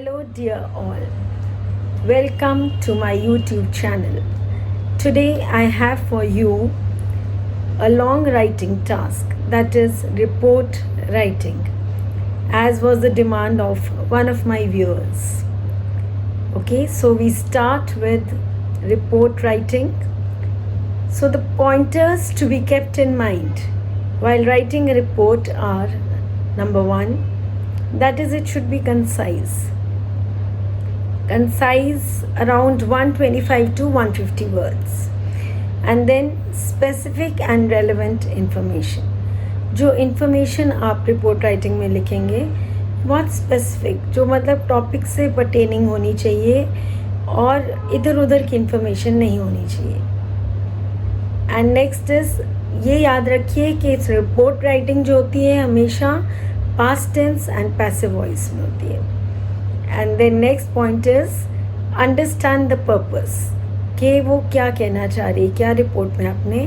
Hello, dear all. Welcome to my YouTube channel. Today, I have for you a long writing task, that is, report writing, as was the demand of one of my viewers. Okay, so we start with report writing. So, the pointers to be kept in mind while writing a report are: number one, that is, it should be concise. Around 125 to 150 words, and then specific and relevant information. जो information आप report writing में लिखेंगे बहुत specific, जो मतलब topic से pertaining होनी चाहिए और इधर उधर की information नहीं होनी चाहिए. And next is, ये याद रखिए कि report writing जो होती है हमेशा past tense and passive voice में होती है. And then next point is understand the purpose, कि वो क्या कहना चाह रही है, क्या रिपोर्ट में आपने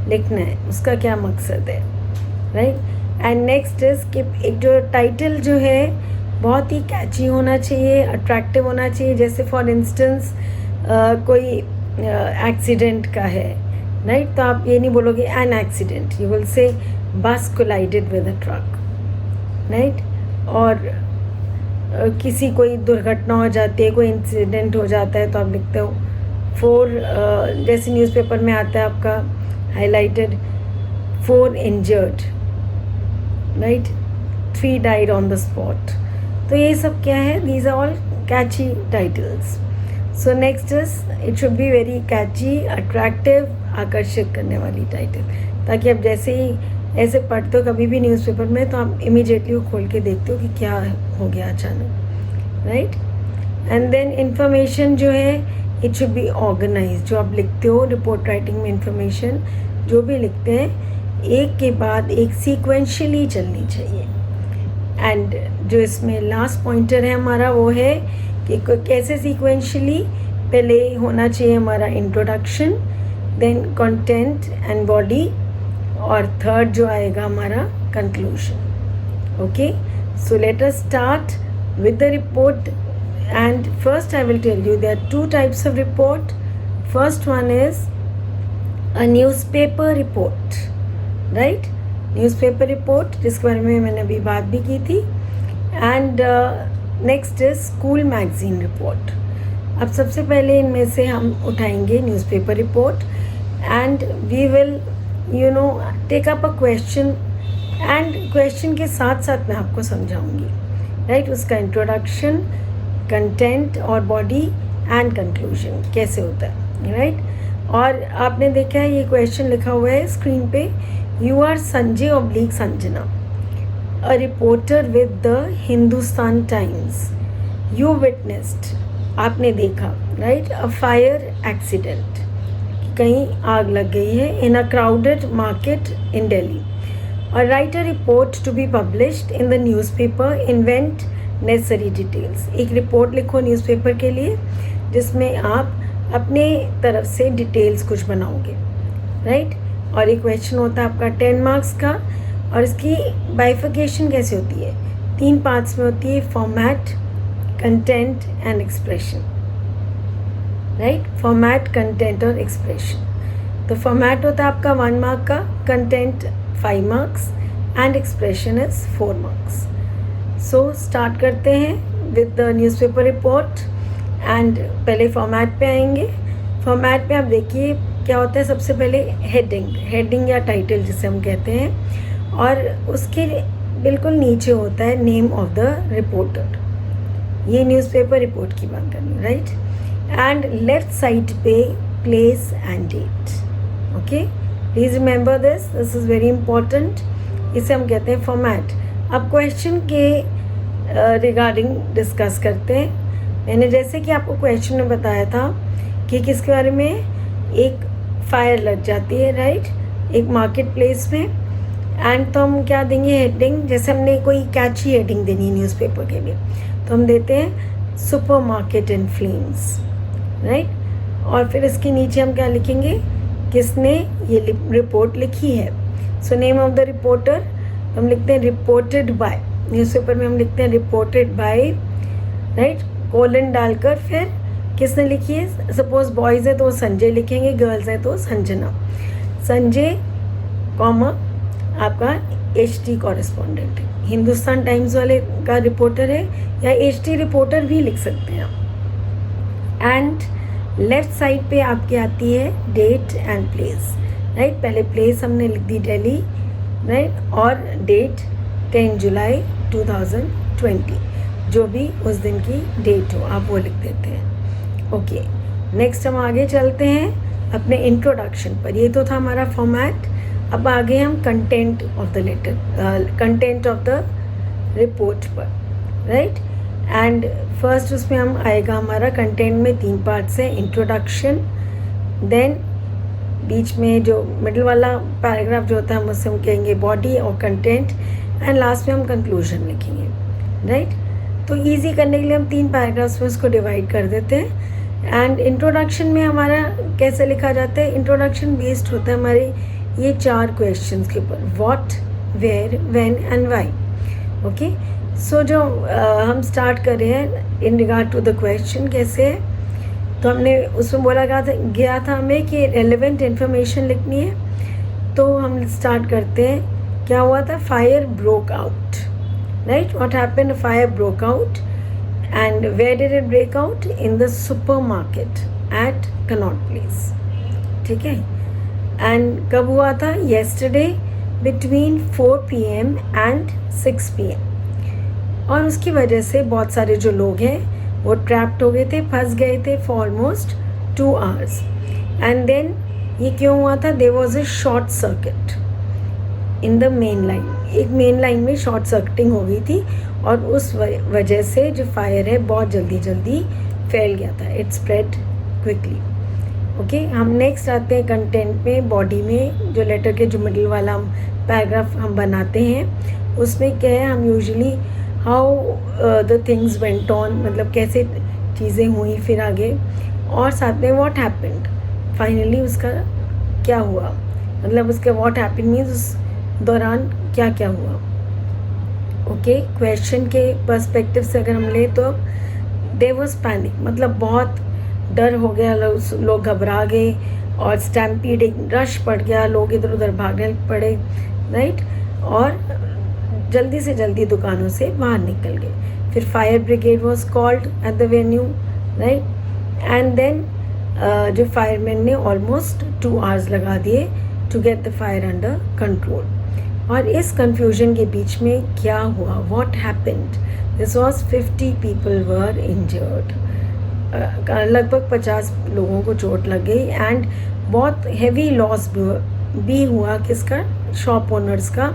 लिखना है, उसका क्या मकसद है, राइट. एंड नेक्स्ट इज कि एक जो टाइटल जो है बहुत ही कैची होना चाहिए, अट्रैक्टिव होना चाहिए. जैसे फॉर इंस्टेंस कोई एक्सीडेंट का है, राइट, तो आप ये नहीं बोलोगे an accident, you will say बस collided with a truck, right. और किसी कोई दुर्घटना हो जाती है, कोई इंसिडेंट हो जाता है, तो आप लिखते हो जैसे न्यूज़पेपर में आता है आपका highlighted 4 injured, right, 3 died on the spot. तो ये सब क्या है, these are all catchy titles. So next is it should be very catchy, attractive, आकर्षित करने वाली टाइटल, ताकि आप जैसे ही ऐसे पढ़ते हो कभी भी न्यूज़पेपर में तो आप इमीडिएटली वो खोल के देखते हो कि क्या हो गया अचानक, राइट. एंड देन इंफॉर्मेशन जो है इट शुड बी ऑर्गेनाइज. जो आप लिखते हो रिपोर्ट राइटिंग में इंफॉर्मेशन जो भी लिखते हैं एक के बाद एक सीक्वेंशियली चलनी चाहिए. एंड जो इसमें लास्ट पॉइंटर है हमारा वो है कि कैसे सीक्वेंशियली, पहले होना चाहिए हमारा introduction, then content and body, और थर्ड जो आएगा हमारा conclusion. Okay, so let us start with the report. And first I will tell you there are 2 types of report. First one is a newspaper report, right? Newspaper report, जिसके बारे में मैंने अभी बात भी की थी. And next is school magazine report. अब सबसे पहले इनमें से हम उठाएंगे newspaper report and we will take up a question, and question के साथ साथ मैं आपको समझाऊंगी, राइट, उसका इंट्रोडक्शन, कंटेंट और बॉडी एंड कंक्लूजन कैसे होता है, राइट. और आपने देखा है ये क्वेश्चन लिखा हुआ है स्क्रीन पे, you are Sanjay / Sanjana, a reporter with the Hindustan Times, you witnessed, आपने देखा, राइट, अ फायर एक्सीडेंट, कहीं आग लग गई है, in a crowded market in Delhi, और write a report to be published in the newspaper, invent necessary details. एक रिपोर्ट लिखो न्यूज़पेपर के लिए जिसमें आप अपने तरफ से डिटेल्स कुछ बनाओगे, राइट. और ये क्वेश्चन होता है आपका 10 मार्क्स का, और इसकी बाइफिकेशन कैसे होती है, 3 पार्ट्स में होती है, format, content and expression, right. Format, content और एक्सप्रेशन. तो फॉर्मेट होता है आपका 1 मार्क का, content 5 marks and expression is 4 marks. So start करते हैं with the newspaper report. And पहले फॉर्मेट पे आएंगे. फॉर्मेट पे आप देखिए क्या होता है, सबसे पहले हेडिंग या टाइटल जिसे हम कहते हैं, और उसके बिल्कुल नीचे होता है नेम ऑफ द रिपोर्टर. ये न्यूज़पेपर रिपोर्ट की बात करनी, राइट. एंड लेफ्ट साइड पे place and date. Okay, please remember this is very important. इसे हम कहते हैं फॉर्मेट. अब क्वेश्चन के रिगार्डिंग डिस्कस करते हैं. मैंने जैसे कि आपको क्वेश्चन में बताया था कि किसके बारे में, एक फायर लग जाती है, राइट, एक मार्केट प्लेस में. एंड तो हम क्या देंगे, हेडिंग, जैसे हमने कोई कैची हेडिंग देनी है न्यूज़पेपर के लिए तो हम देते हैं super market in flames, right. और फिर इसके नीचे हम क्या लिखेंगे, किसने ये रिपोर्ट लिखी है. So name of the reporter हम लिखते हैं रिपोर्टेड बाय, न्यूज़पेपर में हम लिखते हैं रिपोर्टेड बाय राइट, कोलन डालकर फिर किसने लिखी है, सपोज बॉयज़ है तो संजय लिखेंगे, गर्ल्स है तो संजना, संजय कॉमा आपका HT कॉरेस्पॉन्डेंट है, हिंदुस्तान टाइम्स वाले का रिपोर्टर है, या HT रिपोर्टर भी लिख सकते हैं आप। एंड लेफ्ट साइड पे आपकी आती है डेट एंड प्लेस, राइट, पहले प्लेस हमने लिख दी दिल्ली, राइट, और डेट 10 जुलाई 2020, जो भी उस दिन की डेट हो आप वो लिख देते हैं। ओके, नेक्स्ट हम आगे चलते हैं अपने इंट्रोडक्शन पर। ये तो था हमारा फॉर्मेट। अब आगे हम content of the letter, content of the report पर, राइट। एंड फर्स्ट उसमें हम आएगा हमारा कंटेंट में 3 पार्ट्स हैं, इंट्रोडक्शन, देन बीच में जो मिडिल वाला पैराग्राफ जो होता है हम उससे हम कहेंगे बॉडी और कंटेंट, एंड लास्ट में हम कंक्लूजन लिखेंगे, राइट। तो इजी करने के लिए हम 3 पैराग्राफ्स में उसको डिवाइड कर देते हैं। एंड इंट्रोडक्शन में हमारा कैसे लिखा जाता है, इंट्रोडक्शन बेस्ड होता है हमारे ये 4 क्वेश्चंस के ऊपर, what, where, when and why. Okay, so जो हम स्टार्ट कर रहे हैं in regard to the question कैसे है, तो हमने उसमें बोला गया था हमें कि रेलेवेंट इन्फॉर्मेशन लिखनी है। तो हम स्टार्ट करते हैं, क्या हुआ था, fire broke out, right, what happened, fire broke out and where did it break out, in the supermarket at Connaught Place, ठीक है। एंड कब हुआ था, yesterday between 4 PM and 6 PM। और उसकी वजह से बहुत सारे जो लोग हैं वो ट्रैप्ड हो गए थे, फंस गए थे for almost 2 hours। And then ये क्यों हुआ था, there was a short circuit in the main line, एक मेन लाइन में शॉर्ट सर्किटिंग हो गई थी और उस वजह से जो फायर है बहुत जल्दी फैल गया था, इट स्प्रेड क्विकली। ओके, हम नेक्स्ट आते हैं कंटेंट में, बॉडी में, जो लेटर के जो मिडिल वाला हम पैराग्राफ हम बनाते हैं उसमें क्या है, हम usually how the things went on, मतलब कैसे चीज़ें हुई फिर आगे, और साथ में व्हाट हैपेंड, फाइनली उसका क्या हुआ, मतलब उसका व्हाट हैपेंड मीन्स उस दौरान क्या क्या हुआ। ओके, क्वेश्चन के पर्सपेक्टिव से अगर हम ले तो देयर वाज पैनिक, मतलब बहुत डर हो गया, लोग घबरा गए और स्टैम्पीडिंग रश पड़ गया, लोग इधर उधर भागने पड़े, राइट, और जल्दी से जल्दी दुकानों से बाहर निकल गए। फिर fire brigade was called at the venue, right, and then जो फायरमैन ने ऑलमोस्ट 2 hours लगा दिए to get the fire under control. और इस कंफ्यूजन के बीच में क्या हुआ, what happened, this was 50 people were injured, लगभग 50 लोगों को चोट लग गई एंड बहुत हैवी लॉस भी हुआ, किसका, शॉप ओनर्स का,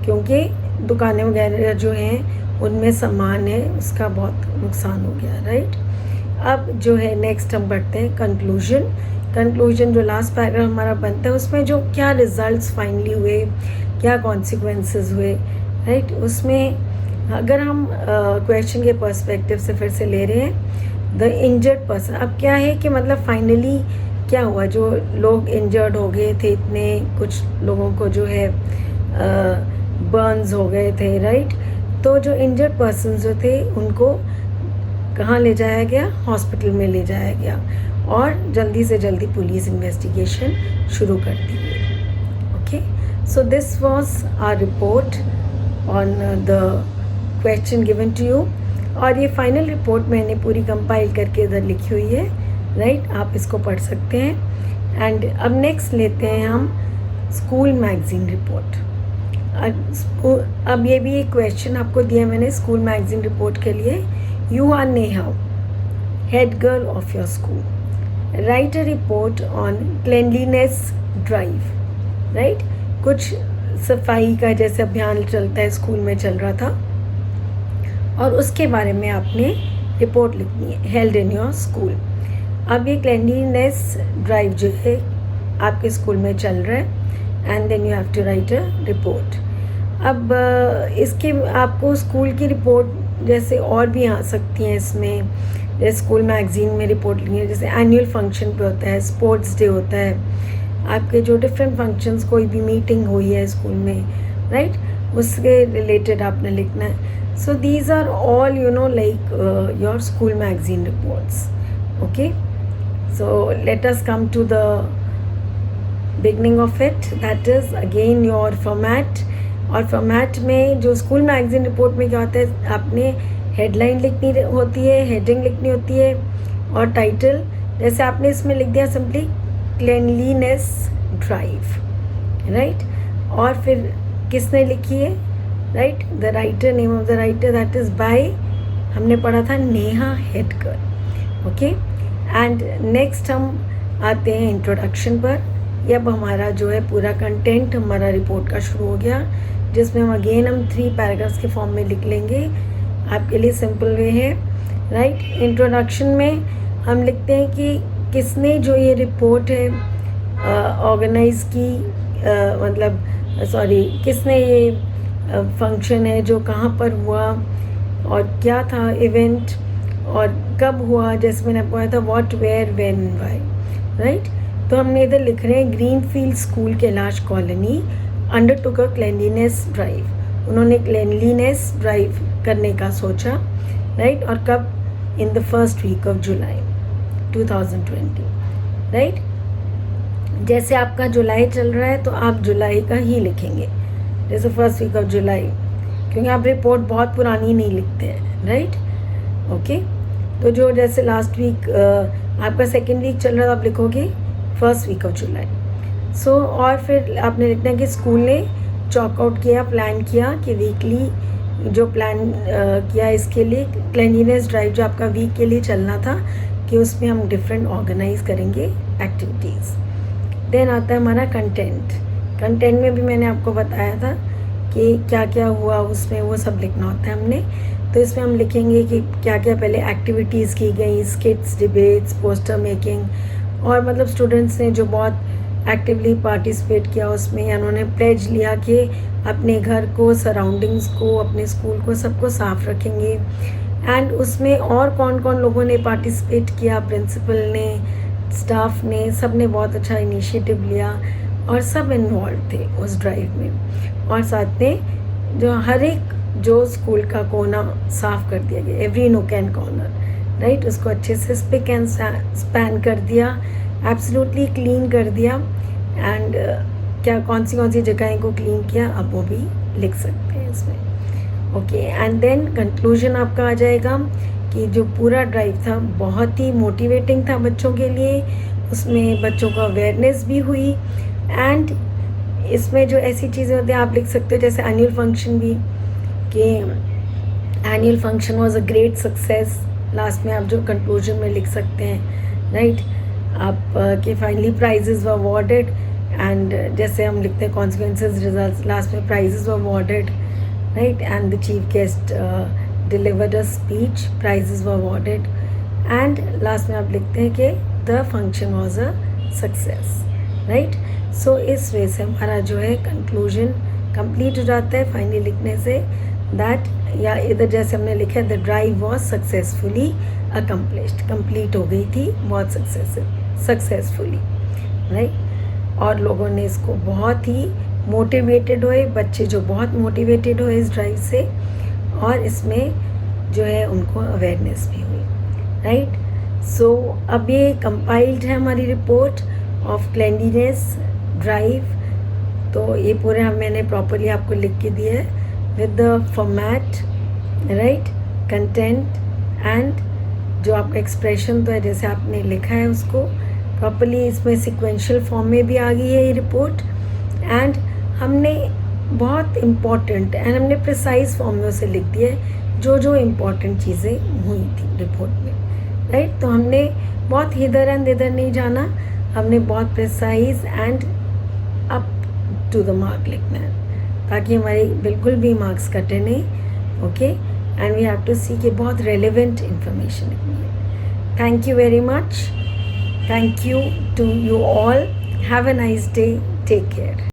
क्योंकि दुकानें वगैरह जो हैं उनमें सामान है उसका बहुत नुकसान हो गया, राइट। अब जो है नेक्स्ट हम बढ़ते हैं कंक्लूजन जो लास्ट पैराग्राफ हमारा बनता है उसमें जो क्या रिजल्ट्स फाइनली हुए, क्या कॉन्सिक्वेंसेस हुए, राइट। उसमें अगर हम क्वेश्चन के पर्सपेक्टिव से फिर से ले रहे हैं, द इंजर्ड पर्सन, अब क्या है कि मतलब फाइनली क्या हुआ, जो लोग इंजर्ड हो गए थे, इतने कुछ लोगों को जो है बर्न्स हो गए थे, राइट। तो जो इंजर्ड पर्सन जो थे उनको कहाँ ले जाया गया, हॉस्पिटल में ले जाया गया और जल्दी से जल्दी पुलिस इन्वेस्टिगेशन शुरू कर दी गई। Okay, so this was our report on the question given to you. और ये फाइनल रिपोर्ट मैंने पूरी कंपाइल करके इधर लिखी हुई है, राइट, आप इसको पढ़ सकते हैं। एंड अब नेक्स्ट लेते हैं हम स्कूल मैगजीन रिपोर्ट। अब ये भी एक क्वेश्चन आपको दिया मैंने स्कूल मैगजीन रिपोर्ट के लिए। You are Neha, head girl of your school, write a report on cleanliness drive, right. कुछ सफाई का जैसे अभियान चलता है, स्कूल में चल रहा था और उसके बारे में आपने रिपोर्ट लिखनी है, हेल्ड इन योर स्कूल। अब ये क्लेanलीनेस ड्राइव जो है आपके स्कूल में चल रहा है and then you have to write a report. अब इसके आपको स्कूल की रिपोर्ट जैसे और भी आ सकती हैं इसमें, जैसे स्कूल मैगजीन में रिपोर्ट लिखनी है, जैसे एनुअल फंक्शन पे होता है, स्पोर्ट्स डे होता है, आपके जो डिफरेंट फंक्शंस, कोई भी मीटिंग हुई है स्कूल में, राइट, उसके रिलेटेड आपने लिखना है. So these are all like your school magazine reports. Okay, so let us come to the beginning of it, that is again your format. और फॉर्मेट में जो स्कूल मैगजीन रिपोर्ट में क्या होता है, आपने हेडलाइन लिखनी होती है, हेडिंग लिखनी होती है और टाइटल. जैसे आपने इसमें लिख दिया सिंपली क्लीनलीनेस ड्राइव, राइट. और फिर किसने लिखी है, right, the writer, name of the writer that is by, हमने पढ़ा था नेहा हेडकर. ओके, एंड नेक्स्ट हम आते हैं इंट्रोडक्शन पर. ये अब हमारा जो है पूरा कंटेंट हमारा रिपोर्ट का शुरू हो गया, जिसमें हम 3 पैराग्राफ्स के फॉर्म में लिख लेंगे. आपके लिए सिंपल वे है, राइट. इंट्रोडक्शन में हम लिखते हैं कि किसने जो ये रिपोर्ट है ऑर्गेनाइज की, मतलब सॉरी, किसने ये फंक्शन है जो कहाँ पर हुआ और क्या था इवेंट और कब हुआ. जैसे मैंने आपको बताया था what, where, when, why, right. तो हमने इधर लिख रहे हैं Greenfield school Kailash colony undertook a cleanliness drive. उन्होंने क्लेanलीनेस ड्राइव करने का सोचा, राइट. और कब, in the first week of July 2020, right. जैसे आपका जुलाई चल रहा है तो आप जुलाई का ही लिखेंगे, जैसे फर्स्ट वीक ऑफ जुलाई, क्योंकि आप रिपोर्ट बहुत पुरानी नहीं लिखते हैं, राइट. ओके, तो जो जैसे लास्ट वीक आपका सेकेंड वीक चल रहा है तो आप लिखोगे फर्स्ट वीक ऑफ जुलाई. सो और फिर आपने लिखना है कि स्कूल ने चॉकआउट किया, प्लान किया कि वीकली जो प्लान किया इसके लिए क्लीनलीनेस ड्राइव जो आपका वीक के लिए चलना था, कि उसमें हम डिफरेंट ऑर्गेनाइज करेंगे एक्टिविटीज़. देन आता है हमारा कंटेंट. कंटेंट में भी मैंने आपको बताया था कि क्या क्या हुआ उसमें, वो सब लिखना होता है हमने. तो इसमें हम लिखेंगे कि क्या क्या पहले एक्टिविटीज़ की गई, स्किट्स, डिबेट्स, पोस्टर मेकिंग, और मतलब स्टूडेंट्स ने जो बहुत एक्टिवली पार्टिसिपेट किया उसमें, उन्होंने प्लेज लिया कि अपने घर को, सराउंडिंग्स को, अपने स्कूल को, सबको साफ रखेंगे. एंड उसमें और कौन कौन लोगों ने पार्टिसिपेट किया, प्रिंसिपल ने, स्टाफ ने, सब ने बहुत अच्छा इनिशिएटिव लिया और सब इन्वॉल्व थे उस ड्राइव में. और साथ में जो हर एक जो स्कूल का कोना साफ़ कर दिया गया, every nook and corner, right. उसको अच्छे से स्पिक एंड स्पैन कर दिया, एब्सोल्युटली क्लीन कर दिया. एंड क्या कौन सी जगहें को क्लीन किया, अब वो भी लिख सकते हैं इसमें. ओके, एंड देन कंक्लूजन आपका आ जाएगा कि जो पूरा ड्राइव था बहुत ही मोटिवेटिंग था बच्चों के लिए, उसमें बच्चों को अवेयरनेस भी हुई. एंड इसमें जो ऐसी चीज़ें होती हैं आप लिख सकते हो, जैसे एनुअल फंक्शन भी, कि annual function was a great success. Last में आप जो कंक्लूजन में लिख सकते हैं, राइट. आप कि finally prizes were awarded, and जैसे हम लिखते हैं कॉन्सिक्वेंसेस, रिजल्ट्स, लास्ट में prizes were awarded, right. And the chief guest delivered a speech, prizes were awarded, and last में आप लिखते हैं कि the function was a success, right. So इस वे से हमारा जो है कंक्लूजन कंप्लीट हो जाता है फाइनली लिखने से, दैट, या इधर जैसे हमने लिखा है the drive was successfully accomplished, complete हो गई थी बहुत सक्सेसफुली, राइट. और लोगों ने इसको बहुत ही मोटिवेटेड हुए, बच्चे जो बहुत मोटिवेटेड हुए इस ड्राइव से, और इसमें जो है उनको अवेयरनेस भी हुई, राइट. सो अब ये कंपाइल्ड है हमारी रिपोर्ट ऑफ क्लीनलीनेस ड्राइव. तो ये पूरे मैंने प्रॉपरली आपको लिख के दिया है with the format, right, content, and जो आपका एक्सप्रेशन तो है जैसे आपने लिखा है उसको प्रॉपरली, इसमें सिक्वेंशियल फॉर्म में भी आ गई है ये रिपोर्ट. एंड हमने बहुत इम्पॉर्टेंट एंड हमने प्रिसाइज फॉर्म में उसे लिख दिया है जो जो इम्पॉर्टेंट चीज़ें हुई थी रिपोर्ट में, राइट. तो हमने बहुत इधर एंड इधर नहीं जाना, हमने बहुत precise and up to the mark लिखना है, ताकि हमारे बिल्कुल भी मार्क्स कटे नहीं. Okay, and we have to see कि बहुत रेलिवेंट इंफॉर्मेशन लिखनी है. Thank you very much. Thank you to you all. Have a nice day. Take care.